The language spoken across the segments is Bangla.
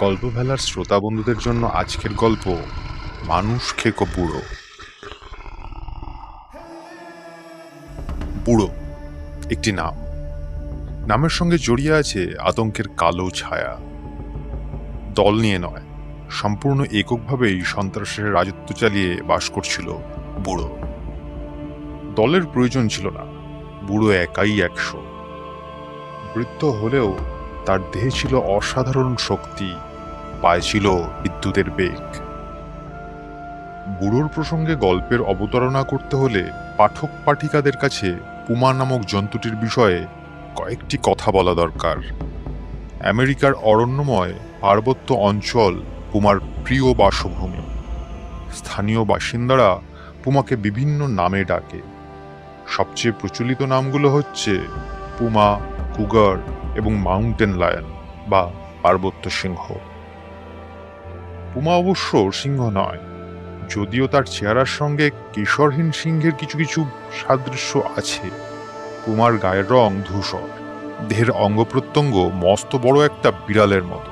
গল্পভেলার শ্রোতা বন্ধুদের জন্য আজকের গল্প মানুষ খেকো বুড়ো। বুড়ো একটি নাম, নামের সঙ্গে জড়িয়ে আছে আতঙ্কের কালো ছায়া। দল নিয়ে নয়, সম্পূর্ণ এককভাবেই সন্ত্রাসের রাজত্ব চালিয়ে বাস করছিল বুড়ো। দলের প্রয়োজন ছিল না, বুড়ো একাই 100। বৃদ্ধ হলেও তার দেহে ছিল অসাধারণ শক্তি, পায়ে ছিল বিদ্যুতের বেগ। বুড়োর প্রসঙ্গে গল্পের অবতারণা করতে হলে পাঠক পাঠিকাদের কাছে পুমা নামক জন্তুটির বিষয়ে কয়েকটি কথা বলা দরকার। আমেরিকার অরণ্যময় পার্বত্য অঞ্চল পুমার প্রিয় বাসভূমি। স্থানীয় বাসিন্দারা পুমাকে বিভিন্ন নামে ডাকে। সবচেয়ে প্রচলিত নামগুলো হচ্ছে পুমা, কুগার এবং মাউন্টেন লায়ন বা পার্বত্য সিংহ। পুমা অবশ্য সিংহ নয়, যদিও তার চেহারার সঙ্গে কেশরহীন সিংহের কিছু কিছু সাদৃশ্য আছে। পুমার গায়ের রং ধূসর, দেহের অঙ্গপ্রত্যঙ্গ মস্ত বড় একটা বিড়ালের মতো।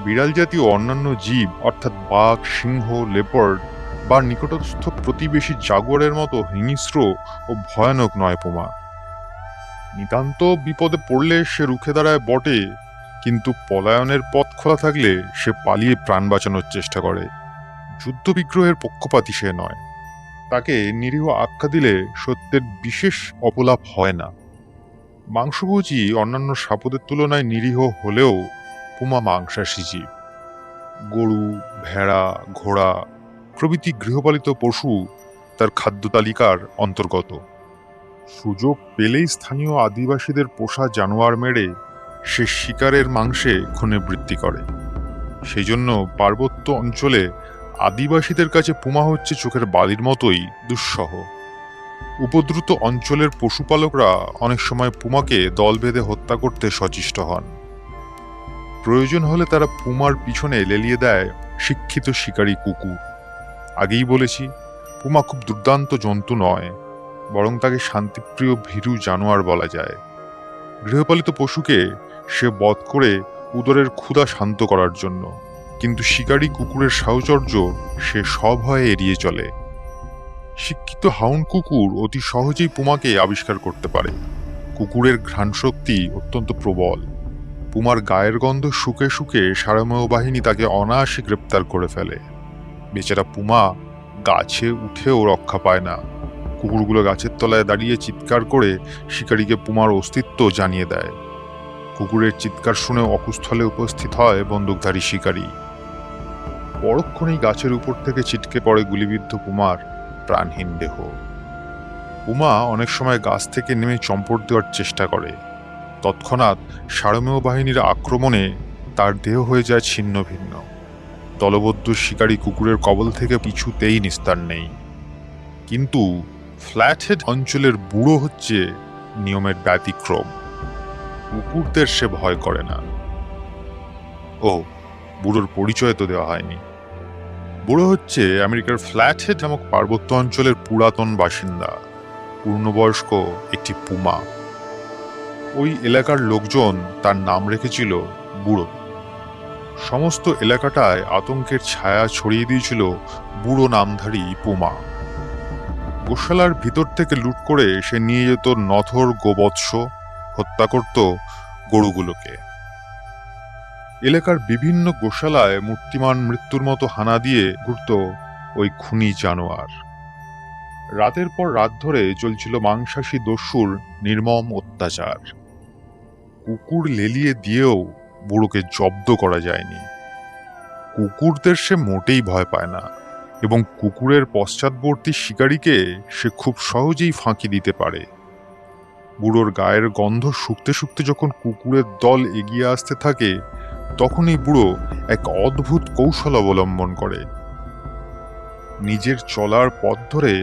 বিড়াল জাতীয় অন্যান্য জীব অর্থাৎ বাঘ, সিংহ, লেপার্ড বা নিকটস্থ প্রতিবেশী জাগুয়ারের মতো হিংস্র ও ভয়ানক নয় পুমা। নিতান্ত বিপদে পড়লে সে রুখে দাঁড়ায় বটে, কিন্তু পলায়নের পথ খোলা থাকলে সে পালিয়ে প্রাণ বাঁচানোর চেষ্টা করে। যুদ্ধ বিগ্রহের পক্ষপাতী সে নয়। তাকে নিরীহ আখ্যা দিলে সত্যের বিশেষ অপলাপ হয় না। মাংসভোজী অন্যান্য সাপদের তুলনায় নিরীহ হলেও পুমা মাংসাশী জীব। গরু, ভেড়া, ঘোড়া প্রভৃতি গৃহপালিত পশু তার খাদ্য তালিকার অন্তর্গত। সুযোগ পেলেই স্থানীয় আদিবাসীদের পোষা জানোয়ার মেরে সে শিকারের মাংসে খুনে বৃদ্ধি করে। সেই জন্য পার্বত্য অঞ্চলে আদিবাসীদের কাছে পুমা হচ্ছে চোখের বালির মতোই দুঃসহ। উপদ্রুত অঞ্চলের পশুপালকরা অনেক সময় পুমাকে দল বেঁধে হত্যা করতে সচেষ্ট হন। প্রয়োজন হলে তারা পুমার পিছনে লেলিয়ে দেয় শিক্ষিত শিকারী কুকুর। আগেই বলেছি, পুমা খুব দুর্দান্ত জন্তু নয়, বরং তাকে শান্তিপ্রিয় ভীরু জানোয়ার বলা যায়। গৃহপালিত পশুকে সে বধ করে উদরের ক্ষুধা শান্ত করার জন্য, কিন্তু শিকারী কুকুরের সাহচর্য সে সভয়ে এড়িয়ে চলে। শিক্ষিত হাউন্ড কুকুর অতি সহজেই পুমাকে আবিষ্কার করতে পারে। কুকুরের ঘ্রাণশক্তি অত্যন্ত প্রবল। পুমার গায়ের গন্ধ শুকে শুকে সারমেয় বাহিনী তাকে অনায়াসে গ্রেপ্তার করে ফেলে। বেচারা পুমা গাছে উঠেও রক্ষা পায় না। কুকুরগুলো গাছের তলায় দাঁড়িয়ে চিৎকার করে শিকারীকে পুমার অস্তিত্ব জানিয়ে দেয়। কুকুরের চিৎকার শুনে অকুস্থলে উপস্থিত হয় বন্দুকধারী শিকারী। পরক্ষণেই গাছের উপর থেকে ছিটকে পড়ে গুলিবিদ্ধ পুমার প্রাণহীন দেহ। পুমা অনেক সময় গাছ থেকে নেমে চম্পট দেওয়ার চেষ্টা করে। তৎক্ষণাৎ সারমেয় বাহিনীর আক্রমণে তার দেহ হয়ে যায় ছিন্ন ভিন্ন। দলবদ্ধ শিকারী কুকুরের কবল থেকে কিছুতেই নিস্তার নেই। কিন্তু ফ্ল্যাটহেড অঞ্চলের বুড়ো হচ্ছে নিয়মের ব্যতিক্রম। কুকুরদের সে ভয় করে না। ও, বুড়োর পরিচয় তো দেওয়া হয়নি। বুড়ো হচ্ছে আমেরিকার ফ্ল্যাটহেড নামক পার্বত্য অঞ্চলের পুরাতন বাসিন্দা, পূর্ণবয়স্ক একটি পুমা। ওই এলাকার লোকজন তার নাম রেখেছিল বুড়ো। সমস্ত এলাকাটায় আতঙ্কের ছায়া ছড়িয়ে দিয়েছিল বুড়ো নামধারী পুমা। গোশালার ভিতর থেকে লুট করে সে নিয়ে যেত নথর গোবৎস, হত্যা করত গরুগুলোকে। এলাকার বিভিন্ন গোশালায় মূর্তিমান মৃত্যুর মতো হানা দিয়ে ঘুরত ওই খুনি জানোয়ার। রাতের পর রাত ধরে চলছিল মাংসাশী দস্যুর নির্মম অত্যাচার। কুকুর লেলিয়ে দিয়েও বুড়োকে জব্দ করা যায়নি। কুকুরদের সে মোটেই ভয় পায় না, এবং কুকুরের পশ্চাৎবর্তী শিকারীকে সে খুব সহজেই ফাঁকি দিতে পারে। বুড়োর গায়ের গন্ধ শুকতে শুকতে যখন কুকুরের দল এগিয়ে আসতে থাকে, তখনই বুড়ো এক অদ্ভুত কৌশল অবলম্বন করে। নিজের চলার পথ ধরে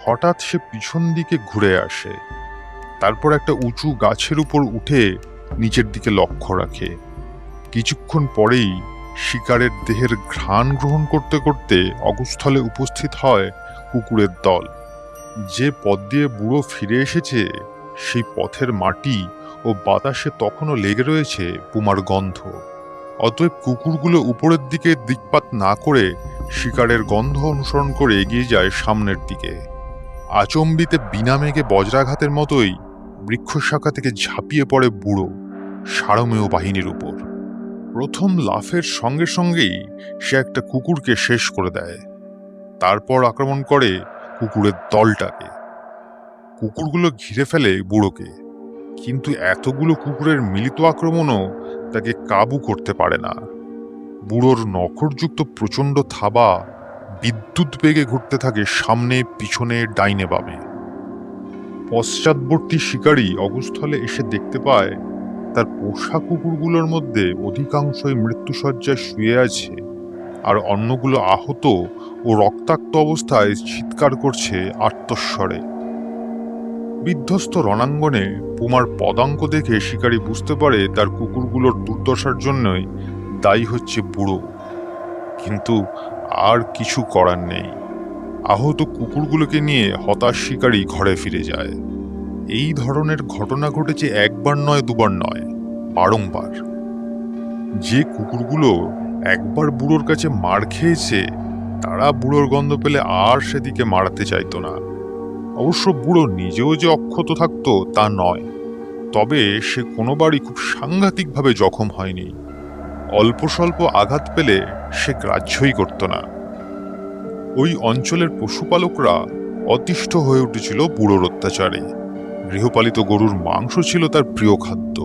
হঠাৎ সে পিছন দিকে ঘুরে আসে। তারপর একটা উঁচু গাছের উপর উঠে নিচের দিকে লক্ষ্য রাখে। কিছুক্ষণ পরেই শিকারের দেহের ঘ্রাণ গ্রহণ করতে করতে অগস্থলে উপস্থিত হয় কুকুরের দল। যে পথ দিয়ে বুড়ো ফিরে এসেছে, সেই পথের মাটি ও বাতাসে তখনও লেগে রয়েছে পুমার গন্ধ। অতএব কুকুরগুলো উপরের দিকে দিকপাত না করে শিকারের গন্ধ অনুসরণ করে এগিয়ে যায় সামনের দিকে। আচম্বিতে বিনা মেঘে বজ্রাঘাতের মতোই বৃক্ষ শাখা থেকে ঝাঁপিয়ে পড়ে বুড়ো সারমেয় বাহিনীর উপর। প্রথম লাফের সঙ্গে সঙ্গেই সে একটা কুকুরকে শেষ করে দেয়। তারপর আক্রমণ করে কুকুরের দলটাকে। কুকুরগুলো ঘিরে ফেলে বুড়োকে, কিন্তু এতগুলো কুকুরের মিলিত আক্রমণও তাকে কাবু করতে পারে না। বুড়োর নখরযুক্ত প্রচণ্ড থাবা বিদ্যুৎ বেগে ঘুরতে থাকে সামনে, পিছনে, ডাইনে বামে। পশ্চাৎবর্তী শিকারী অগস্থলে এসে দেখতে পায় তার পোষা কুকুরগুলোর মধ্যে অধিকাংশই মৃত্যুশয্যায় শুয়ে আছে, আর অন্যগুলো আহত ও রক্তাক্ত অবস্থায় চিৎকার করছে আর্তস্বরে। বিধ্বস্ত রণাঙ্গনে পুমার পদাঙ্ক দেখে শিকারী বুঝতে পারে তার কুকুরগুলোর দুর্দশার জন্যই দায়ী হচ্ছে বুড়ো, কিন্তু আর কিছু করার নেই। আহত কুকুরগুলোকে নিয়ে হতাশ শিকারী ঘরে ফিরে যায়। এই ধরনের ঘটনা ঘটেছে একবার নয়, দুবার নয়, বারংবার। যে কুকুরগুলো একবার বুড়োর কাছে মার খেয়েছে তারা বুড়োর গন্ধ পেলে আর সেদিকে মারাতে চাইতো না। অবশ্য বুড়ো নিজেও যে অক্ষত থাকতো তা নয়, তবে সে কোনোবারই খুব সাংঘাতিকভাবে জখম হয়নি। অল্প স্বল্প আঘাত পেলে সে গ্রাহ্যই করত না। ওই অঞ্চলের পশুপালকরা অতিষ্ঠ হয়ে উঠেছিল বুড়োর অত্যাচারে। গৃহপালিত গরুর মাংস ছিল তার প্রিয় খাদ্য।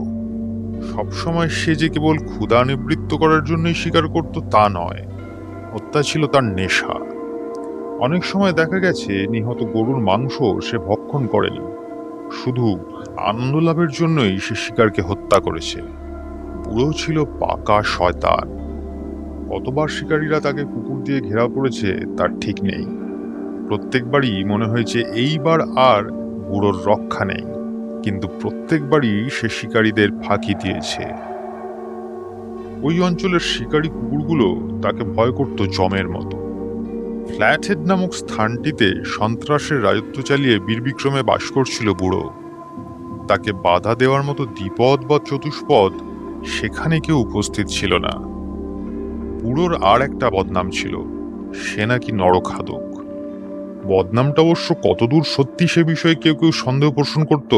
সবসময় সে যে কেবল ক্ষুধা নিবৃত্ত করার জন্যই শিকার করত তা নয়, হত্যা ছিল তার নেশা। অনেক সময় দেখা গেছে নিহত গরুর মাংস সে ভক্ষণ করেনি, শুধু আনন্দ লাভের জন্যই সে শিকারকে হত্যা করেছে। বুড়ো ছিল পাকা শয়তান। কতবার শিকারীরা তাকে কুকুর দিয়ে ঘেরাও করেছে তার ঠিক নেই। প্রত্যেকবারই মনে হয়েছে এইবার আর বুড়োর রক্ষা নেই, কিন্তু প্রত্যেকবারই সে শিকারীদের ফাঁকি দিয়েছে। ওই অঞ্চলের শিকারী কুকুরগুলো তাকে ভয় করত জমের মতো। ফ্ল্যাটহেড নামক স্থানটিতে সন্ত্রাসের রাজত্ব চালিয়ে বীরবিক্রমে বাস করছিল বুড়ো। তাকে বাধা দেওয়ার মতো দ্বিপদ বা চতুষ্পদ সেখানে কেউ উপস্থিত ছিল না। বুড়োর আর একটা বদনাম ছিল, সে নাকি নরখাদক। বদনামটা অবশ্য কতদূর সত্যি সে বিষয়ে কেউ কেউ সন্দেহ পোষণ করত,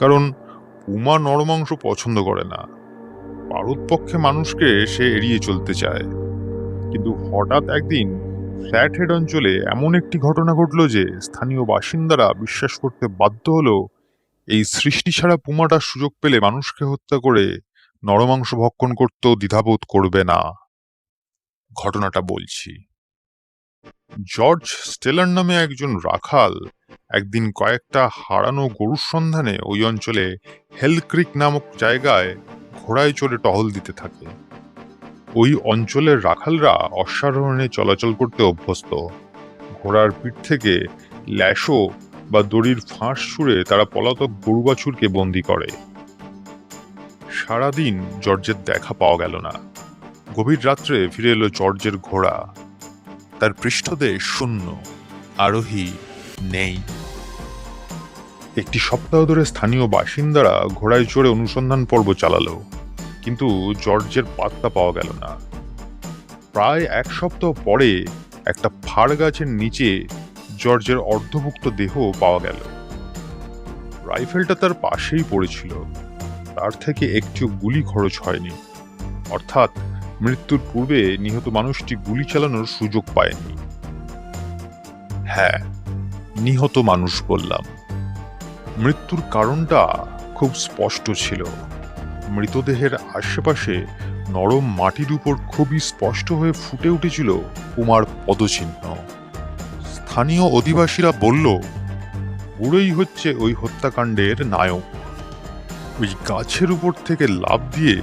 কারণ পুমা নরমাংস পছন্দ করে না। পারতপক্ষে মানুষকে সে এড়িয়ে চলতে চায়। কিন্তু হঠাৎ একদিন ফ্ল্যাটহেড অঞ্চলে এমন একটি ঘটনা ঘটল যে স্থানীয় বাসিন্দারা বিশ্বাস করতে বাধ্য হলো এই সৃষ্টি ছাড়া পুমাটা সুযোগ পেলে মানুষকে হত্যা করে নরমাংস ভক্ষণ করতেও দ্বিধাবোধ করবে না। ঘটনাটা বলছি। জর্জ স্টেলার নামে একজন রাখাল একদিন কয়েকটা হারানো গরুর সন্ধানে ওই অঞ্চলে হেল ক্রিক নামক জায়গায় ঘোড়ায় চড়ে টহল দিতে থাকে। ওই অঞ্চলের রাখালরা অশ্বারোহণে চলাচল করতে অভ্যস্ত। ঘোড়ার পিঠ থেকে ল্যাশো বা দড়ির ফাঁস ছুঁড়ে তারা পলাতক গরু বাছুরকে বন্দি করে। সারাদিন জর্জের দেখা পাওয়া গেল না। গভীর রাত্রে ফিরে এলো জর্জের ঘোড়া। তার পৃষ্ঠদেশ শূন্য, আরোহী নেই। একটি সপ্তাহ ধরে স্থানীয় বাসিন্দারা ঘোড়ায় চড়ে অনুসন্ধান পর্ব চালালো, কিন্তু জর্জের পাত্তা পাওয়া গেল না। প্রায় এক সপ্তাহ পরে একটা ফাড় গাছের নিচে জর্জের অর্ধভুক্ত দেহ পাওয়া গেল। রাইফেলটা তার পাশেই পড়েছিল, তার থেকে একটিও গুলি খরচ হয়নি, অর্থাৎ মৃত্যুর পূর্বে নিহত মানুষটি গুলি চালানোর সুযোগ পায়নি। হ্যাঁ, নিহত মানুষ বললাম। মৃত্যুর কারণটা খুব স্পষ্ট ছিল। মৃতদেহের আশেপাশে নরম মাটির উপর খুবই স্পষ্ট হয়ে ফুটে উঠেছিল পুমার পদচিহ্ন। স্থানীয় অধিবাসীরা বলল, বুড়োই হচ্ছে ওই হত্যাকাণ্ডের নায়ক। ওই গাছের উপর থেকে লাফ দিয়ে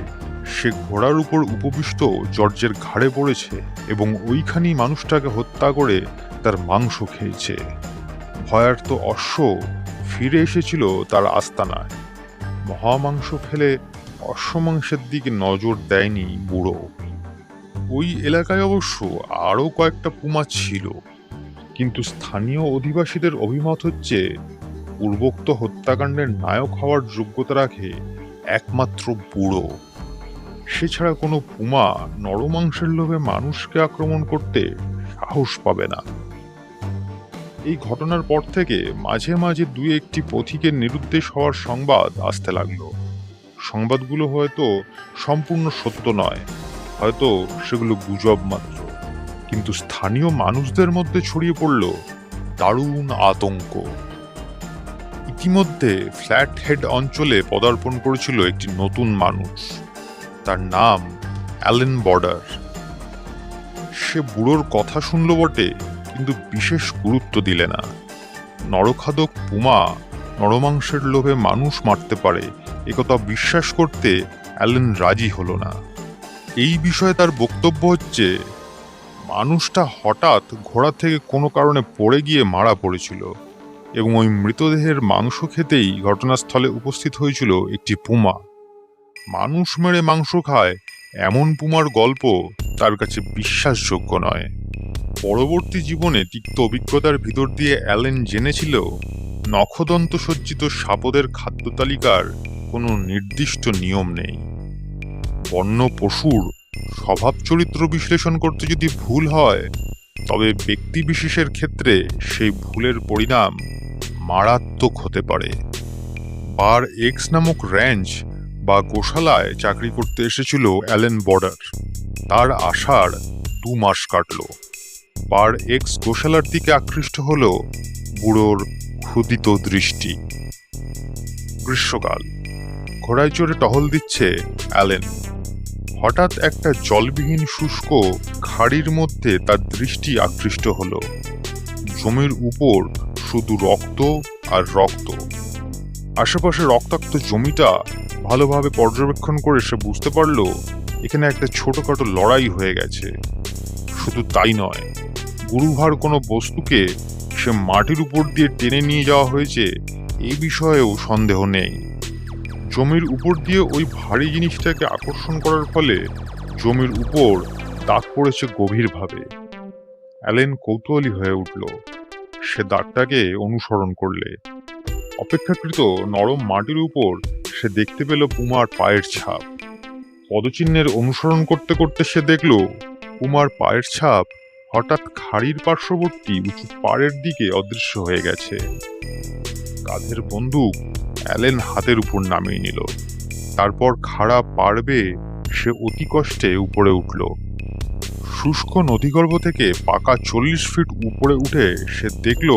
সে ঘোড়ার উপর উপবিষ্ট জর্জের ঘাড়ে পড়েছে এবং ওইখানি মানুষটাকে হত্যা করে তার মাংস খেয়েছে। ভয়ার্ত অশ্ব ফিরে এসেছিল তার আস্তানায়। মহামাংস ফেলে অশ্বমাংসের দিকে নজর দেয়নি বুড়ো। ওই এলাকায় অবশ্য আরও কয়েকটা পুমা ছিল, কিন্তু স্থানীয় অধিবাসীদের অভিমত হচ্ছে পূর্বোক্ত হত্যাকাণ্ডের নায়ক হওয়ার যোগ্যতা রাখে একমাত্র বুড়ো। সে ছাড়া কোনো পুমা নরমাংসের লোভে মানুষকে আক্রমণ করতে সাহস পাবে না। এই ঘটনার পর থেকে মাঝে মাঝে দুই একটি পথিকের নিরুদ্দেশ হওয়ার সংবাদ আসতে লাগলো। সংবাদগুলো হয়তো সম্পূর্ণ সত্য নয়, হয়তো সেগুলো গুজব মাত্র, কিন্তু স্থানীয় মানুষদের মধ্যে ছড়িয়ে পড়ল দারুণ আতঙ্ক। ইতিমধ্যে ফ্ল্যাট হেড অঞ্চলে পদার্পণ করেছিল একটি নতুন মানুষ। তার নাম অ্যালেন বর্ডার। সে বুড়োর কথা শুনল বটে, কিন্তু বিশেষ গুরুত্ব দিলে না। নরখাদক পুমা নরমাংসের লোভে মানুষ মারতে পারে একথা বিশ্বাস করতে অ্যালেন রাজি হলো না। এই বিষয়ে তার বক্তব্য হচ্ছে, মানুষটা হঠাৎ ঘোড়া থেকে কোনো কারণে পড়ে গিয়ে মারা পড়েছিল এবং ওই মৃতদেহের মাংস খেতেই ঘটনাস্থলে উপস্থিত হয়েছিল একটি পুমা। মানুষ মেরে মাংস খায় এমন পুমার গল্প তার কাছে বিশ্বাসযোগ্য নয়। পরবর্তী জীবনে তিক্ত অভিজ্ঞতার ভিতর দিয়ে অ্যালেন জেনেছিল, নখদন্ত সজ্জিত সাপদের খাদ্য তালিকার কোনো নির্দিষ্ট নিয়ম নেই। বন্য পশুর স্বভাব চরিত্র বিশ্লেষণ করতে যদি ভুল হয়, তবে ব্যক্তি বিশেষের ক্ষেত্রে সেই ভুলের পরিণাম মারাত্মক হতে পারে। বার এক্স নামক র্যাঞ্চ বা গোশালায় চাকরি করতে এসেছিল অ্যালেন বর্ডার। তার আসার 2 মাস কাটল। বার এক্স গোশালার দিকে আকৃষ্ট হল বুড়োর ক্ষুদিত দৃষ্টি। গ্রীষ্মকাল, ঘোড়ায় চড়ে টহল দিচ্ছে অ্যালেন। হঠাৎ একটা জলবিহীন শুষ্ক খাড়ির মধ্যে তার দৃষ্টি আকৃষ্ট হলো। জমির উপর শুধু রক্ত আর রক্ত। আশেপাশে রক্তাক্ত জমিটা ভালোভাবে পর্যবেক্ষণ করে সে বুঝতে পারল, এখানে একটা ছোটখাটো লড়াই হয়ে গেছে। শুধু তাই নয়, গুরুভার কোনো বস্তুকে সে মাটির উপর দিয়ে টেনে নিয়ে যাওয়া হয়েছে এই বিষয়েও সন্দেহ নেই। জমির উপর দিয়ে ওই ভারী জিনিসটাকে আকর্ষণ করার ফলে জমির উপর দাগ পড়েছে গভীরভাবে। অ্যালেন কৌতূহলী হয়ে উঠল। সে দাগটাকে অনুসরণ করলে অপেক্ষাকৃত নরম মাটির উপর সে দেখতে পেল পুমার পায়ের ছাপ। পদচিহ্নের অনুসরণ করতে করতে সে দেখল পুমার পায়ের ছাপ হঠাৎ খাড়ির পার্শ্ববর্তী উঁচু পাড়ের দিকে অদৃশ্য হয়ে গেছে। কাঁধের বন্দুক অ্যালেন হাতের উপর নামিয়ে নিল। তারপর খাড়া পাড় বেয়ে সে অতি কষ্টে উপরে উঠল। শুষ্ক নদীগর্ভ থেকে পাকা 40 ফিট উপরে উঠে সে দেখল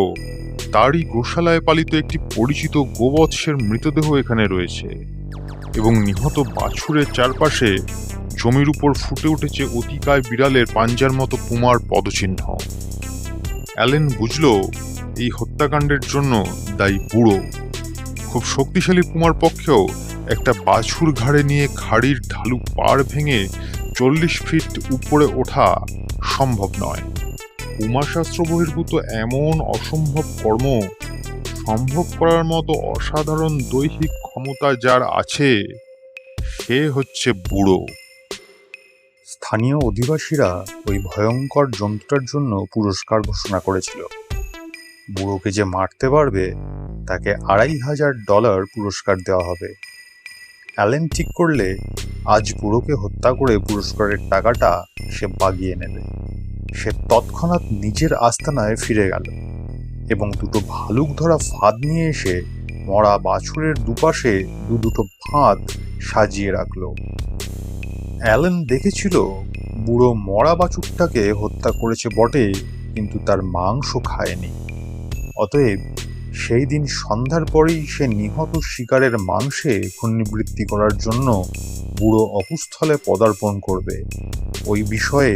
তারই গোশালায় পালিত একটি পরিচিত গোবৎসের মৃতদেহ এখানে রয়েছে এবং নিহত বাছুরের চারপাশে জমির উপর ফুটে উঠেছে অতিকায় বিড়ালের পাঞ্জার মতো পুমার পদচিহ্ন। অ্যালেন বুঝল, এই হত্যাকাণ্ডের জন্য দায়ী বুড়ো। খুব শক্তিশালী পুমার পক্ষেও একটা বাছুর ঘাড়ে নিয়ে খাড়ির ঢালু পাড় ভেঙে 40 ফিট উপরে ওঠা সম্ভব নয়। পুমাশাস্ত্র বহির্ভূত এমন অসম্ভব কর্ম সম্ভব করার মতো অসাধারণ দৈহিক ক্ষমতা যার আছে, সে হচ্ছে বুড়ো। স্থানীয় অধিবাসীরা ওই ভয়ঙ্কর জন্তুটার জন্য পুরস্কার ঘোষণা করেছিল। বুড়োকে যে মারতে পারবে তাকে $2,500 পুরস্কার দেওয়া হবে। অ্যালেন ঠিক করলে আজ বুড়োকে হত্যা করে পুরস্কারের টাকাটা সে বাগিয়ে নেবে। সে তৎক্ষণাৎ নিজের আস্তানায় ফিরে গেল এবং দুটো ভালুক ধরা ফাঁদ নিয়ে এসে মরা বাছুরের দুপাশে দুটো ফাঁদ সাজিয়ে রাখল। অ্যালেন দেখেছিল বুড়ো মরা বাছুরটাকে হত্যা করেছে বটে, কিন্তু তার মাংস খায়নি। অতএব সেই দিন সন্ধ্যার পরেই সে নিহত শিকারের মাংসে পুনরাবৃত্তি করার জন্য বুড়ো অকুস্থলে পদার্পণ করবে। ওই বিষয়ে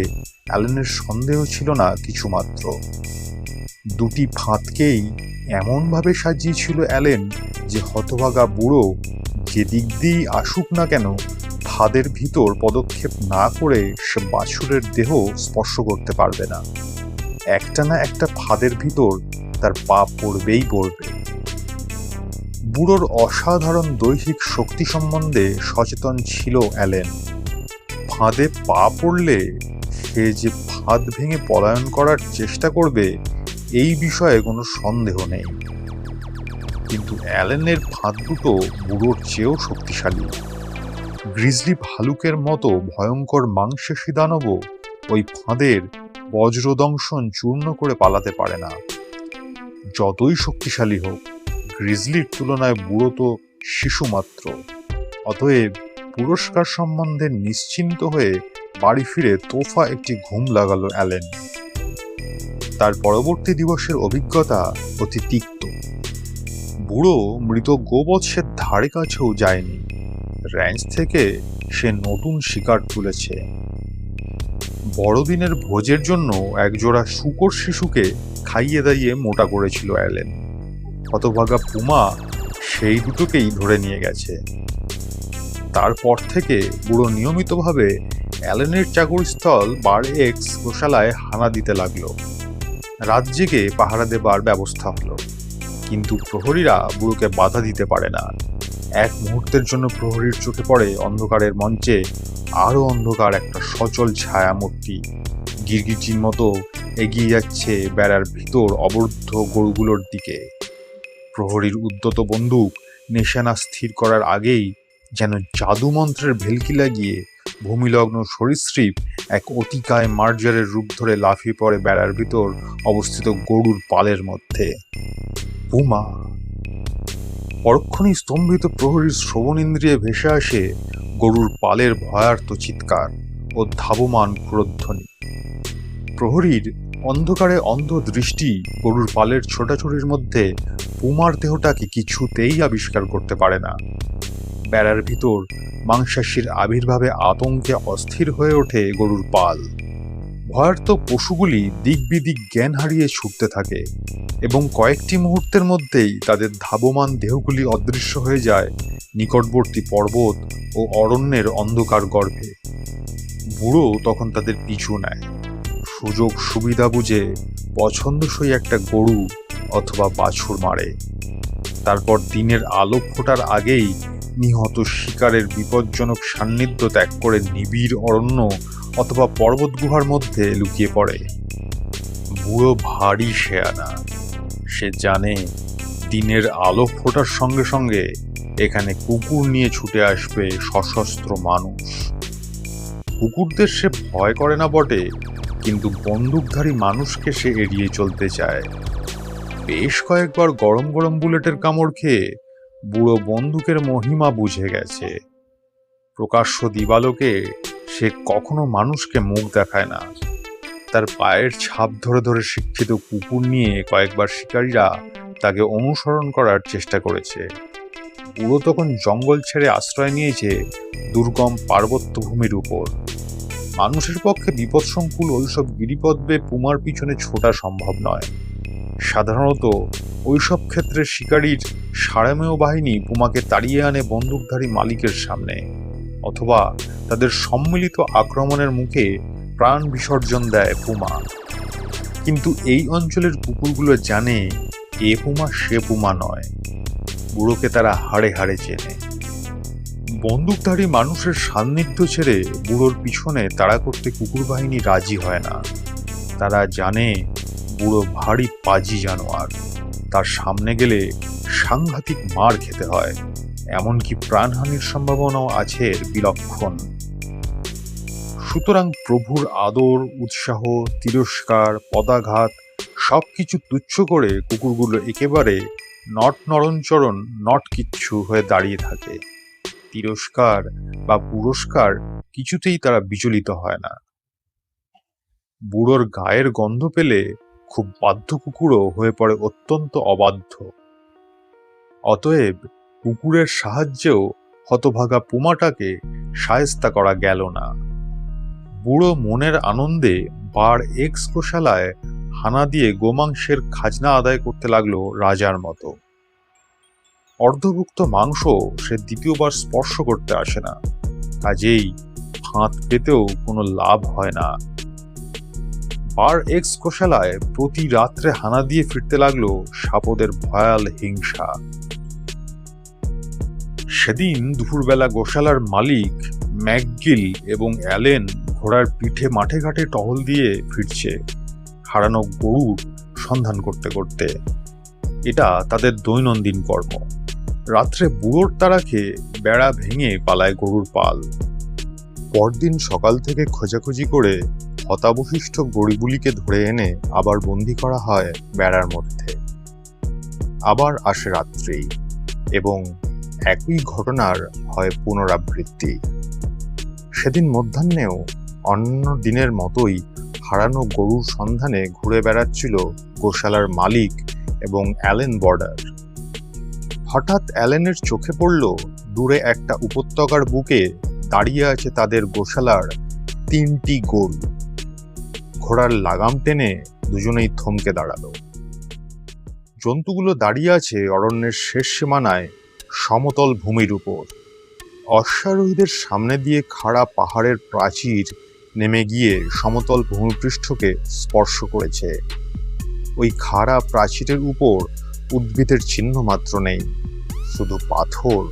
অ্যালেনের সন্দেহ ছিল না কিছুমাত্র। দুটি ফাঁদকেই এমনভাবে সাজিয়েছিল অ্যালেন যে হতভাগা বুড়ো যেদিক দিয়েই আসুক না কেন, ফাঁদের ভিতর পদক্ষেপ না করে সে বাছুরের দেহ স্পর্শ করতে পারবে না। একটা না একটা ফাঁদের ভিতর তার পা পড়বেই পড়বে। বুড়োর অসাধারণ দৈহিক শক্তি সম্বন্ধে সচেতন ছিল অ্যালেন। ফাঁদে পা পড়লে সে যে ফাঁদ ভেঙে পলায়ন করার চেষ্টা করবে এই বিষয়ে কোনো সন্দেহ নেই। কিন্তু অ্যালেনের ফাঁদ দুটো বুড়োর চেয়েও শক্তিশালী। গ্রিজলি ভালুকের মতো ভয়ঙ্কর মাংসাশী দানবও ওই ফাঁদের বজ্রদংশন চূর্ণ করে পালাতে পারে না। যতই শক্তিশালী হোক, গ্রিজলির তুলনায় বুড়ো তো শিশু মাত্র। অতএব পুরস্কার সম্বন্ধে নিশ্চিন্ত হয়ে বাড়ি ফিরে তোফা একটি ঘুম লাগালো অ্যালেন। তার পরবর্তী দিবসের অভিজ্ঞতা অতি তিক্ত। বুড়ো মৃত গোবৎসের ধারে কাছেও যায়নি। র্যাঞ্চ থেকে সে নতুন শিকার তুলেছে। বড়দিনের ভোজের জন্য একজোড়া শূকর শিশুকে খাইয়ে দাইয়ে মোটা করেছিল অ্যালেন। হতভাগা পুমা সেই দুটোকেই ধরে নিয়ে গেছে। তারপর থেকে বুড়ো নিয়মিতভাবে অ্যালেনের চাকরিস্থল বার এক্স গোশালায় হানা দিতে লাগলো। রাত জেগে পাহারা দেবার ব্যবস্থা হলো, কিন্তু প্রহরীরা বুড়োকে বাধা দিতে পারে না। এক মুহূর্তের জন্য প্রহরীর চোখে পড়ে অন্ধকারের মঞ্চে আরো অন্ধকার একটা সচল ছায়ামূর্তি গিরগিটির মতো এগিয়ে যাচ্ছে বেড়ার ভিতর অবরুদ্ধ গরুগুলোর দিকে। প্রহরীর উদ্যত বন্দুক নিশানা স্থির করার আগেই যেন জাদু মন্ত্রের ভেলকি লাগিয়ে ভূমিলগ্ন সরীসৃপ এক অতিকায় মার্জারের রূপ ধরে লাফিয়ে পড়ে বেড়ার ভিতর অবস্থিত গরুর পালের মধ্যে। পুমা! পরক্ষণেই স্তম্ভিত প্রহরীর শ্রবণ ইন্দ্রিয়ে ভেসে আসে গরুর পালের ভয়ার্ত চিৎকার ও ধাবমান ক্রোধধ্বনি। প্রহরীর অন্ধকারে অন্ধ দৃষ্টি গরুর পালের ছোটাছুটির মধ্যে পুমার দেহটাকে কিছুতেই আবিষ্কার করতে পারে না। বেড়ার ভিতর মাংসাশীর আবির্ভাবে আতঙ্কে অস্থির হয়ে ওঠে গরুর পাল। ভয়ার্ত পশুগুলি দিক বিদিক জ্ঞান হারিয়ে ছুটতে থাকে এবং কয়েকটি মুহূর্তের মধ্যেই তাদের ধাবমান দেহগুলি অদৃশ্য হয়ে যায় নিকটবর্তী পর্বত ও অরণ্যের অন্ধকার গর্ভে। বুড়ো তখন তাদের পিছু নেয়, সুযোগ সুবিধা বুঝে পছন্দসই একটা গরু অথবা বাছুর মারে। তারপর দিনের আলো ফোটার আগেই নিহত শিকারের বিপজ্জনক সান্নিধ্য ত্যাগ করে নিবিড় অরণ্য অথবা পর্বত গুহার মধ্যে লুকিয়ে পড়ে। বুড়ো ভারী শেয়ানা। সে জানে দিনের আলো ফোটার সঙ্গে সঙ্গে এখানে কুকুর নিয়ে ছুটে আসবে সশস্ত্র মানুষ। কুকুরদের সে ভয় করে না বটে, কিন্তু বন্দুকধারী মানুষকে সে এড়িয়ে চলতে চায়। বেশ কয়েকবার গরম গরম বুলেটের কামড় খেয়ে বুড়ো বন্দুকের মহিমা বুঝে গেছে। প্রকাশ্য দিবালোকে সে কখনো মানুষকে মুখ দেখায় না। তার পায়ের ছাপ ধরে ধরে শিক্ষিত কুকুর নিয়ে কয়েকবার শিকারীরা তাকে অনুসরণ করার চেষ্টা করেছে। বুড়ো তখন জঙ্গল ছেড়ে আশ্রয় নিয়েছে দুর্গম পার্বত্য ভূমির উপর। মানুষের পক্ষে বিপদসংকুল ওইসব গিরিপথ বেয়ে পুমার পিছনে ছোটা সম্ভব নয়। সাধারণত ওইসব ক্ষেত্রে শিকারীর সাড়ামেয় বাহিনী পুমাকে তাড়িয়ে আনে বন্দুকধারী মালিকের সামনে, অথবা তাদের সম্মিলিত আক্রমণের মুখে প্রাণ বিসর্জন দেয় পুমা। কিন্তু এই অঞ্চলের কুকুরগুলো জানে এ পুমা সে পুমা নয়। বুড়োকে তারা হাড়ে হাড়ে চেনে। বন্দুকধারী মানুষের সান্নিধ্য ছেড়ে বুড়োর পিছনে তাড়া করতে কুকুর বাহিনী রাজি হয় না। তারা জানে বুড়ো ভারী পাজি জানোয়ার, তার সামনে গেলে সাংঘাতিক মার খেতে হয়, এমনকি প্রাণহানির সম্ভাবনাও আছে বিলক্ষণ। সুতরাং প্রভুর আদর, উৎসাহ, তিরস্কার, পদাঘাত সবকিছু তুচ্ছ করে কুকুরগুলো একেবারে নট নরঞ্চরণ নট কিচ্ছু হয়ে দাঁড়িয়ে থাকে। তিরস্কার বা পুরস্কার কিছুতেই তারা বিচলিত হয় না। বুড়োর গায়ের গন্ধ পেলে খুব বাধ্য কুকুরও হয়ে পড়ে অত্যন্ত অবাধ্য। অতএব কুকুরের সাহায্যেও হতভাগা পুমাটাকে শায়েস্তা করা গেল না। বুড়ো মনের আনন্দে বার এক্স গোশালায় হানা দিয়ে গোমাংসের খাজনা আদায় করতে লাগলো রাজার মতো। অর্ধভুক্ত মাংস সে দ্বিতীয়বার স্পর্শ করতে আসে না, কাজেই ফাঁদ পেতেও কোনো লাভ হয় না। বার এক্স গোশালায় প্রতি রাত্রে হানা দিয়ে ফিরতে লাগলো সাপদের ভয়াল হিংসা। সেদিন দুপুরবেলা গোশালার মালিক ম্যাকগিল এবং অ্যালেন ঘোড়ার পিঠে মাঠে ঘাটে টহল দিয়ে ফিরছে, হারানো গরুর সন্ধান করতে করতে। এটা তাদের দৈনন্দিন কর্ম। রাত্রে বুড়োর তাড়া খেয়ে বেড়া ভেঙে পালায় গরুর পাল। পরদিন সকাল থেকে খোঁজাখুঁজি করে হতাবশিষ্ট গরুগুলিকে ধরে এনে আবার বন্দি করা হয় বেড়ার মধ্যে। আবার আসে রাত্রি এবং একই ঘটনার হয় পুনরাবৃত্তি। সেদিন মধ্যাহ্নেও অন্য দিনের মতোই হারানো গরুর সন্ধানে ঘুরে বেড়াচ্ছিল গোশালার মালিক এবং অ্যালেন বর্ডার। হঠাৎ অ্যালেনের চোখে পড়ল দূরে একটা উপত্যকার বুকে দাঁড়িয়ে আছে তাদের গোশালার 3টি গরু। ঘোড়ার লাগাম টেনে দুজনেই থমকে দাঁড়ালো। জন্তুগুলো দাঁড়িয়ে আছে অরণ্যের শেষ সীমানায় সমতল ভূমির উপর। অশ্বারোহীদের সামনে দিয়ে খাড়া পাহাড়ের প্রাচীর নেমে গিয়ে সমতল ভূমিপৃষ্ঠকে স্পর্শ করেছে। ওই খাড়া প্রাচীরের উপর উদ্ভিদের চিহ্ন মাত্র নেই, শুধু পাথর,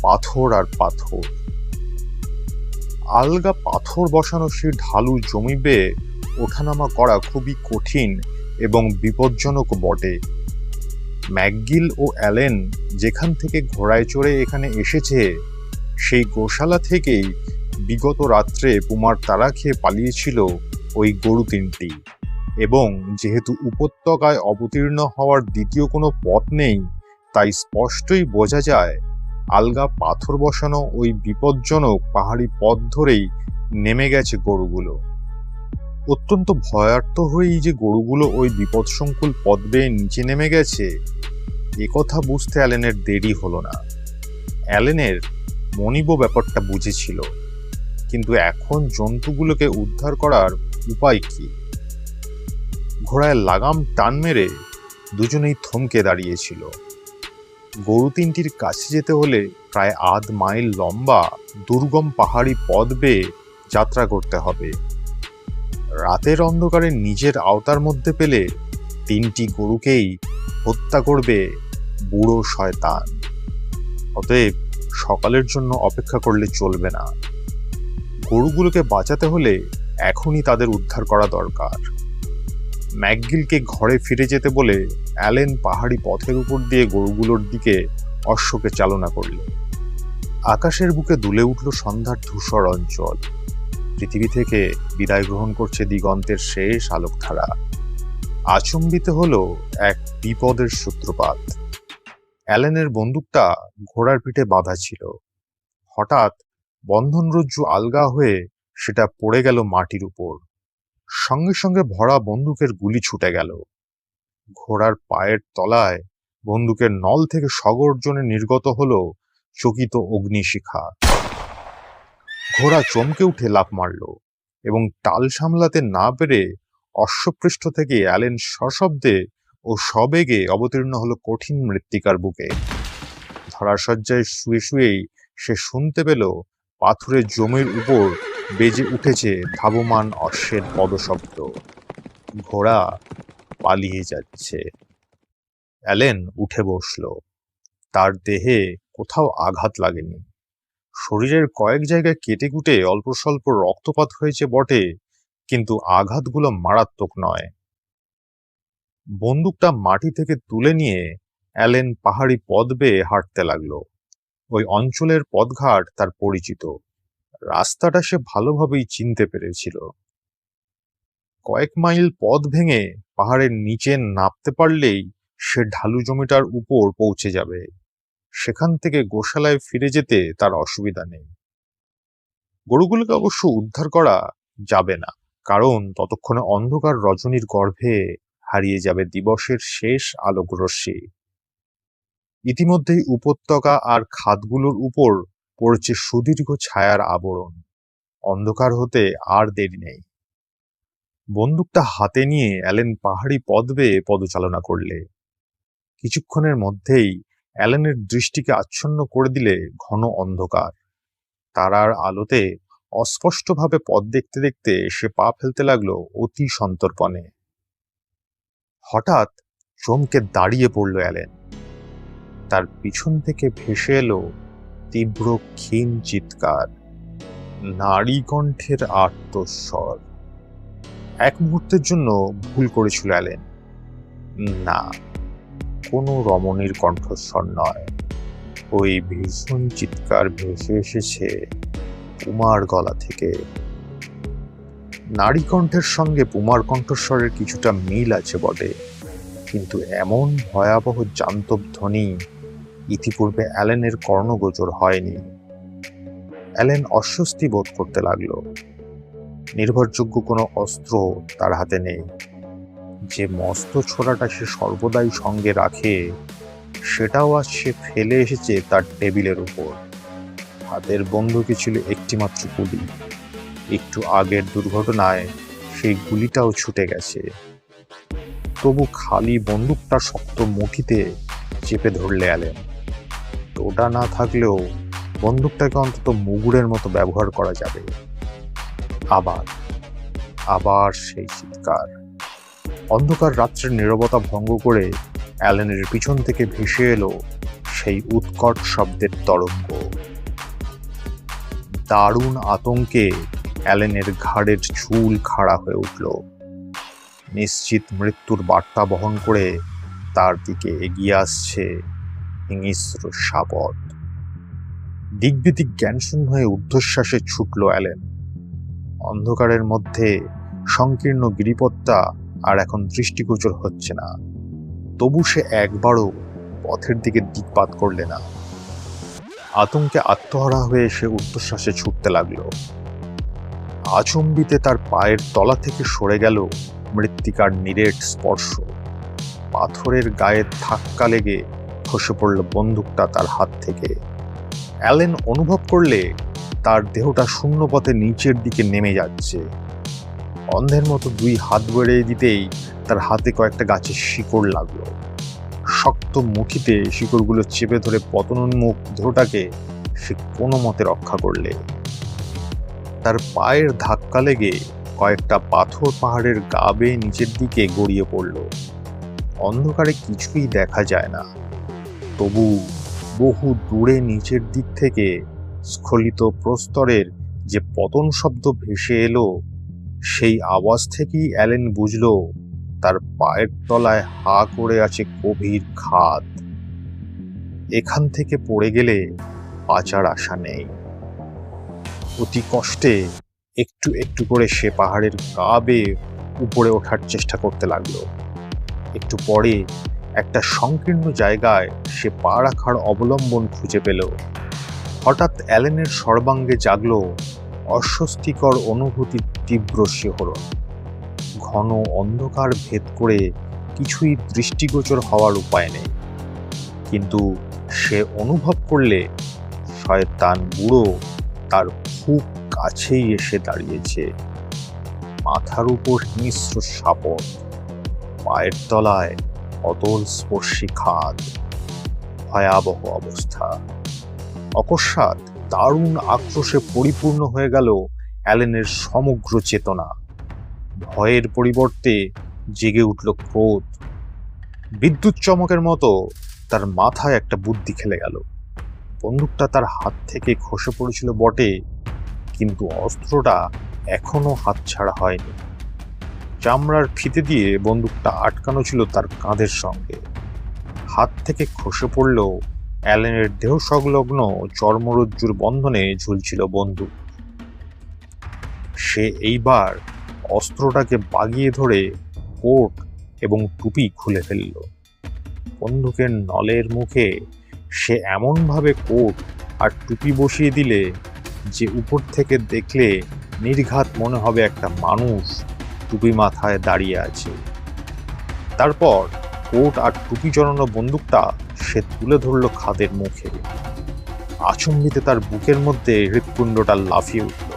পাথর আর পাথর। আলগা পাথর বসানো সেই ঢালু জমি বেয়ে ওঠানামা করা খুবই কঠিন এবং বিপজ্জনক বটে। ম্যাকগিল ও অ্যালেন যেখান থেকে ঘোড়ায় চড়ে এখানে এসেছে সেই গোশালা থেকেই বিগত রাত্রে পুমার তাড়া খেয়ে পালিয়েছিল ওই গরু 3টি। এবং যেহেতু উপত্যকায় অবতীর্ণ হওয়ার দ্বিতীয় কোনো পথ নেই, তাই স্পষ্টই বোঝা যায় আলগা পাথর বসানো ওই বিপজ্জনক পাহাড়ি পথ ধরেই নেমে গেছে গরুগুলো। অত্যন্ত ভয়ার্ত হয়েই যে গরুগুলো ওই বিপদসংকুল পথ বেয়ে নিচে নেমে গেছে, একথা বুঝতে অ্যালেনের দেরি হলো না। অ্যালেনের মনিবও ব্যাপারটা বুঝেছিল, কিন্তু এখন জন্তুগুলোকে উদ্ধার করার উপায় কি? ঘোড়ায় লাগাম টান মেরে দুজনেই থমকে দাঁড়িয়েছিল। গরু 3টির কাছে যেতে হলে প্রায় 1/2 মাইল লম্বা দুর্গম পাহাড়ি পথ বেয়ে যাত্রা করতে হবে। রাতের অন্ধকারে নিজের আওতার মধ্যে পেলে 3টি গরুকেই হত্যা করবে বুড়ো শয়তান। অতএব সকালের জন্য অপেক্ষা করলে চলবে না। গরুগুলোকে বাঁচাতে হলে এখনই তাদের উদ্ধার করা দরকার। ম্যাকগিলকে ঘরে ফিরে যেতে বলে অ্যালেন পাহাড়ি পথের উপর দিয়ে গরুগুলোর দিকে অশ্বকে চালনা করলেন। আকাশের বুকে দুলে উঠল সন্ধ্যার ধূসর অঞ্চল। পৃথিবী থেকে বিদায় গ্রহণ করছে দিগন্তের শেষ আলোকধারা। আচম্বিত হলো এক বিপদের সূত্রপাত। অ্যালেনের বন্দুকটা ঘোড়ার পিঠে বাঁধা ছিল। হঠাৎ বন্ধনরজ্জু আলগা হয়ে সেটা পড়ে গেল মাটির উপর। সঙ্গে সঙ্গে ভরা বন্দুকের গুলি ছুটে গেল। ঘোড়ার পায়ের তলায় বন্দুকের নল থেকে সগর্জনে নির্গত হলো চকিত অগ্নিশিখা। ঘোড়া চমকে উঠে লাফ মারল এবং টাল সামলাতে না পেরে অশ্বপৃষ্ঠ থেকে অ্যালেন সশব্দে ও সবেগে অবতীর্ণ হলো কঠিন মৃত্তিকার বুকে। ধরাশয্যায় শুয়ে শুয়েই সে শুনতে পেল পাথুরের জমির উপর বেজে উঠেছে ধাবমান অশ্বের পদশব্দ। ঘোড়া পালিয়ে যাচ্ছে। অ্যালেন উঠে বসল। তার দেহে কোথাও আঘাত লাগেনি। শরীরের কয়েক জায়গায় কেটে কুটে অল্প স্বল্প রক্তপাত হয়েছে বটে, কিন্তু আঘাতগুলো মারাত্মক নয়। বন্দুকটা মাটি থেকে তুলে নিয়ে অ্যালেন পাহাড়ি পথ বেয়ে হাঁটতে লাগলো। ওই অঞ্চলের পথঘাট তার পরিচিত, রাস্তাটা সে ভালোভাবেই চিনতে পেরেছিল। কয়েক মাইল পথ ভেঙে পাহাড়ের নিচে নামতে পারলেই সে ঢালু জমিটার উপর পৌঁছে যাবে। সেখান থেকে গোশালায় ফিরে যেতে তার অসুবিধা নেই। গরুগুলোকে অবশ্য উদ্ধার করা যাবে না, কারণ ততক্ষণে অন্ধকার রজনীর গর্ভে হারিয়ে যাবে দিবসের শেষ আলোক রশ্মি। ইতিমধ্যেই উপত্যকা আর খাদগুলোর উপর পড়েছে সুদীর্ঘ ছায়ার আবরণ। অন্ধকার হতে আর দেরি নেই। বন্দুকটা হাতে নিয়ে অ্যালেন পাহাড়ি পথ বেয়ে পদচালনা করলে। কিছুক্ষণের মধ্যেই অ্যালেনের দৃষ্টিকে আচ্ছন্ন করে দিলে ঘন অন্ধকার। তারার আলোতে অস্পষ্টভাবে পথ দেখতে দেখতে সে পা ফেলতে লাগলো অতি সন্তর্পণে। হঠাৎ চমকে দাঁড়িয়ে পড়ল অ্যালেন। তার পিছন থেকে ভেসে এলো তীব্র ক্ষীণ চিৎকার, নারী কণ্ঠের আর্তস্বর। এক মুহূর্তের জন্য ভুল করেছিল অ্যালেন। না, কোনো রমণীর কণ্ঠস্বর নয়, ওই ভীষণ চিৎকার ভেসে এসেছে পুমার গলা থেকে। নারী কণ্ঠের সঙ্গে পুমার কণ্ঠস্বরের কিছুটা মিল আছে বটে, কিন্তু এমন ভয়াবহ জান্তব ধ্বনি ইতিপূর্বে অ্যালেনের কর্ণগোচর হয়নি। অ্যালেন অস্বস্তি বোধ করতে লাগলো। নির্ভরযোগ্য কোনো অস্ত্র তার হাতে নেই। যে মস্ত ছোড়াটা সে সর্বদাই সঙ্গে রাখে সেটাও আজ সে ফেলে এসেছে তার টেবিলের উপর। হাতের বন্দুকে ছিল একটিমাত্র গুলি। একটু আগের দুর্ঘটনায় সেই গুলিটাও ছুটে গেছে। তবু খালি বন্দুকটা শক্ত মুঠিতে চেপে ধরলে অ্যালেন। টোটা না থাকলেও বন্দুকটাকে অন্তত মুগুরের মতো ব্যবহার করা যাবে। আবার আবার সেই চিৎকার। অন্ধকার রাত্রের নীরবতা ভঙ্গ করে অ্যালেনের পিছন থেকে ভেসে এলো সেই উৎকট শব্দের তরঙ্গ। দারুণ আতঙ্কে অ্যালেনের ঘাড়ের চুল খাড়া হয়ে উঠল। নিশ্চিত মৃত্যুর বার্তা বহন করে তার দিকে এগিয়ে আসছে হিংস্র শাবক। দিগ্বিদিক জ্ঞানশূন্য হয়ে ঊর্ধ্বশ্বাসে ছুটল অ্যালেন। অন্ধকারের মধ্যে সংকীর্ণ গিরিপথটা আর এখন দৃষ্টিগোচর হচ্ছে না, তবু সে একবারও পথের দিকে দিকপাত করলে না। আতঙ্কে আত্মহারা হয়ে সে ঊর্ধ্বশ্বাসে ছুটতে লাগলো। আচম্বিতে তার পায়ের তলা থেকে সরে গেল মৃত্তিকার নিরেট স্পর্শ। পাথরের গায়ে ধাক্কা লেগে খসে পড়ল বন্দুকটা তার হাত থেকে। অ্যালেন অনুভব করলে তার দেহটা শূন্য পথে নিচের দিকে নেমে যাচ্ছে। অন্ধের মতো দুই হাত বেড়ে দিতেই তার হাতে কয়েকটা গাছের শিকড় লাগলো। শক্ত মুঠিতে শিকড়গুলো চেপে ধরে পতনোন্মুখ দেহটাকে সে কোনো মতে রক্ষা করলে। তার পায়ের ধাক্কা লেগে কয়েকটা পাথর পাহাড়ের গা বেয়ে নিচের দিকে গড়িয়ে পড়ল। অন্ধকারে কিছুই দেখা যায় না, তবু বহু দূরে নিচের দিক থেকে স্খলিত প্রস্তরের যে পতন শব্দ ভেসে এলো, সেই আওয়াজ থেকেই অ্যালেন বুঝল তার পায়ের তলায় হা করে আছে গভীর খাদ। এখান থেকে পড়ে গেলে বাঁচার আশা নেই। অতি কষ্টে একটু একটু করে সে পাহাড়ের গা বেয়ে উপরে ওঠার চেষ্টা করতে লাগলো। একটু পরে একটা সংকীর্ণ জায়গায় সে পা রাখার অবলম্বন খুঁজে পেল। হঠাৎ অ্যালেনের সর্বাঙ্গে জাগলো অস্বস্তিকর অনুভূতির তীব্র শিহরণ। ঘন অন্ধকার ভেদ করে কিছুই দৃষ্টিগোচর হওয়ার উপায় নেই, কিন্তু সে অনুভব করলে শয়তান বুড়ো তার খুব কাছেই এসে দাঁড়িয়েছে। মাথার উপর হিংস্র শাবক, পায়ের তলায় অতল স্পর্শী খাদ। ভয়াবহ অবস্থা। অকস্মাৎ দারুণ আক্রোশে পরিপূর্ণ হয়ে গেল অ্যালেনের সমগ্র চেতনা। ভয়ের পরিবর্তে জেগে উঠল ক্রোধ। বিদ্যুৎ চমকের মতো তার মাথায় একটা বুদ্ধি খেলে গেল। বন্দুকটা তার হাত থেকে খসে পড়েছিল বটে, কিন্তু অস্ত্রটা এখনো হাতছাড়া হয়নি। চামড়ার ফিতে দিয়ে বন্দুকটা আটকানো ছিল তার কাঁধের সঙ্গে। হাত থেকে খসে পড়ল অ্যালেনের দেহ সংলগ্ন চর্মরজ্জুর বন্ধনে ঝুলছিল বন্দুক। সে এইবার অস্ত্রটাকে বাগিয়ে ধরে কোট এবং টুপি খুলে ফেলল। বন্দুকের নলের মুখে সে এমনভাবে কোট আর টুপি বসিয়ে দিলে যে উপর থেকে দেখলে নির্ঘাত মনে হবে একটা মানুষ টুপি মাথায় দাঁড়িয়ে আছে। তারপর কোট আর টুপি জড়ানো বন্দুকটা সে তুলে ধরল খাদের মুখে। আচম্বিতে তার বুকের মধ্যে হৃৎপিণ্ডটা লাফিয়ে উঠল।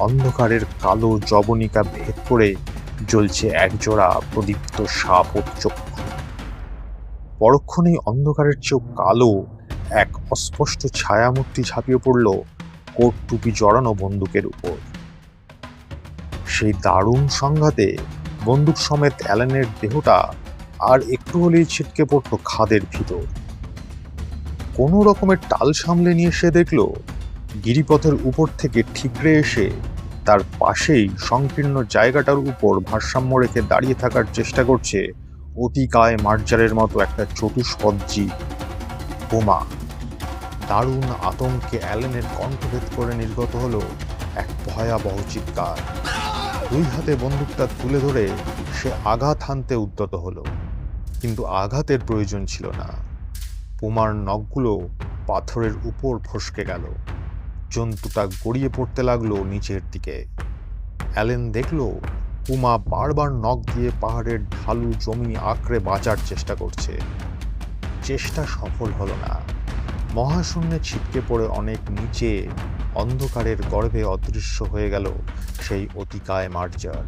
অন্ধকারের কালো জবনিকা ভেদ করে জ্বলছে একজোড়া প্রদীপ্ত সাপ চক্ষু। পরক্ষণেই অন্ধকারের চেয়েও কালো এক অস্পষ্ট ছায়ামূর্তি ঝাঁপিয়ে পড়ল কোট টুপি জড়ানো বন্দুকের উপর। সেই দারুণ সংঘাতে বন্দুক সমেত অ্যালেনের দেহটা আর একটু হলেই ছিটকে পড়ল খাদের ভিতর। কোনো রকমের টাল সামলে নিয়ে সে দেখল গিরিপথের উপর থেকে ঠিকরে এসে তার পাশেই সংকীর্ণ জায়গাটার উপর ভারসাম্য রেখে দাঁড়িয়ে থাকার চেষ্টা করছে অতিকায় মার্জারের মতো একটা চতুষ্পদ জীব, পুমা। দারুণ আতঙ্কে অ্যালেনের কণ্ঠভেদ করে নির্গত হলো এক ভয়াবহ চিৎকার। দুই হাতে বন্দুকটা তুলে ধরে সে আঘাত হানতে উদ্যত হলো, কিন্তু আঘাতের প্রয়োজন ছিল না। পুমার নখগুলো পাথরের উপর ফসকে গেল। জন্তুটা গড়িয়ে পড়তে লাগলো নিচের দিকে। অ্যালেন দেখল পুমা বারবার নখ দিয়ে পাহাড়ের ঢালু জমি আঁকড়ে বাঁচার চেষ্টা করছে। চেষ্টা সফল হলো না। মহাশূন্যে ছিটকে পড়ে অনেক নিচে অন্ধকারের গর্ভে অদৃশ্য হয়ে গেল সেই অতিকায় মার্জার।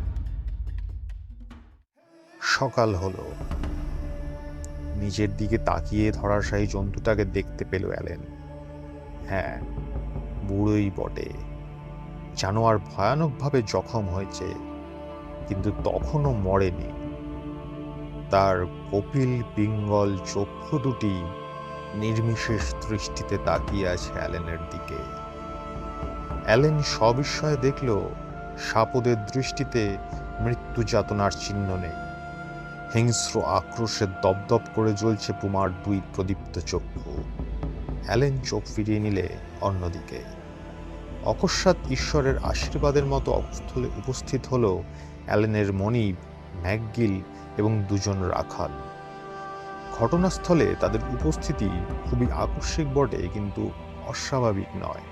সকাল হলো। নিজের দিকে তাকিয়ে ধরাশায়ী জন্তুটাকে দেখতে পেল অ্যালেন। হ্যাঁ, বুড়োই বটে। জানোয়ার ভয়ানকভাবে জখম হয়েছে, কিন্তু তখনও মরেনি। তার কপিল পিঙ্গল চক্ষু দুটি নির্বিশেষ দৃষ্টিতে তাকিয়ে আছে অ্যালেনের দিকে। অ্যালেন সবিস্ময়ে দেখল সাপদের দৃষ্টিতে মৃত্যু যাতনার চিহ্ন নেই। হিংস্র আক্রোশে দপদপ করে জ্বলছে পুমার দুই প্রদীপ্ত চক্ষু। অ্যালেন চোখ ফিরিয়ে নিলে অন্যদিকে। অকস্মাৎ ঈশ্বরের আশীর্বাদের মতো অবস্থলে উপস্থিত হল অ্যালেনের মনিব, ম্যাকগিল এবং দুজন রাখাল। ঘটনাস্থলে তাদের উপস্থিতি খুবই আকস্মিক বটে, কিন্তু অস্বাভাবিক নয়।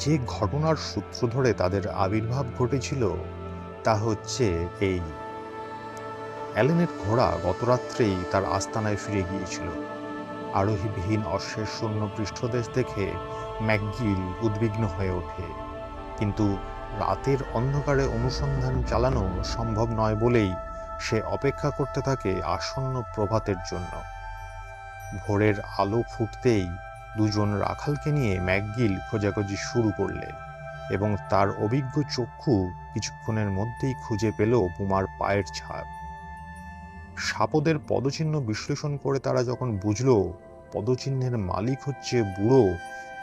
যে ঘটনার সূত্র ধরে তাদের আবির্ভাব ঘটেছিল তা হচ্ছে এই: অ্যালেনের ঘোড়া গতরাত্রেই তার আস্তানায় ফিরে গিয়েছিল। আরোহীবিহীন অশ্বের শূন্য পৃষ্ঠদেশ দেখে ম্যাকগিল উদ্বিগ্ন হয়ে ওঠে, কিন্তু রাতের অন্ধকারে অনুসন্ধান চালানো সম্ভব নয় বলেই সে অপেক্ষা করতে থাকে আসন্ন প্রভাতের জন্য। ভোরের আলো ফুটতেই দুজন রাখালকে নিয়ে ম্যাকগিল খোঁজাখুঁজি শুরু করলে এবং তার অভিজ্ঞ চক্ষু কিছুক্ষণের মধ্যেই খুঁজে পেল পুমার পায়ের ছাপ। সাপদের পদচিহ্ন বিশ্লেষণ করে তারা যখন বুঝল পদচিহ্নের মালিক হচ্ছে বুড়ো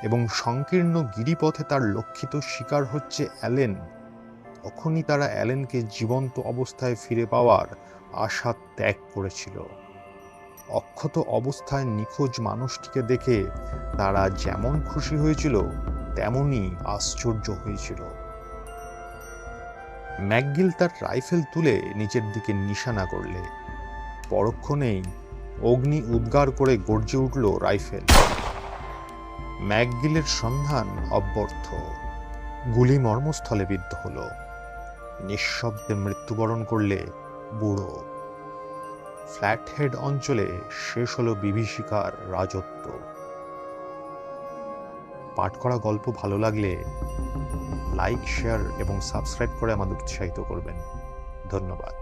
এবং সংকীর্ণ গিরিপথে তার লক্ষিত শিকার হচ্ছে অ্যালেন, তখনই তারা অ্যালেনকে জীবন্ত অবস্থায় ফিরে পাওয়ার আশা ত্যাগ করেছিল। অক্ষত অবস্থায় নিখোঁজ মানুষটিকে দেখে তারা যেমন খুশি হয়েছিল তেমনই আশ্চর্য হয়েছিল। ম্যাকগিল তার রাইফেল তুলে নিচের দিকে নিশানা করলে পরক্ষণেই অগ্নি উদ্গার করে গর্জে উঠল রাইফেল। ম্যাকগিলের সন্ধান অব্যর্থ। গুলি মর্মস্থলে বিদ্ধ হল। নিঃশব্দে মৃত্যুবরণ করলে বুড়ো। ফ্ল্যাটহেড অঞ্চলে শেষ হলো বিভীষিকার রাজত্ব। পাঠ করা গল্প ভালো লাগলে লাইক, শেয়ার এবং সাবস্ক্রাইব করে আমাদের উৎসাহিত করবেন। ধন্যবাদ।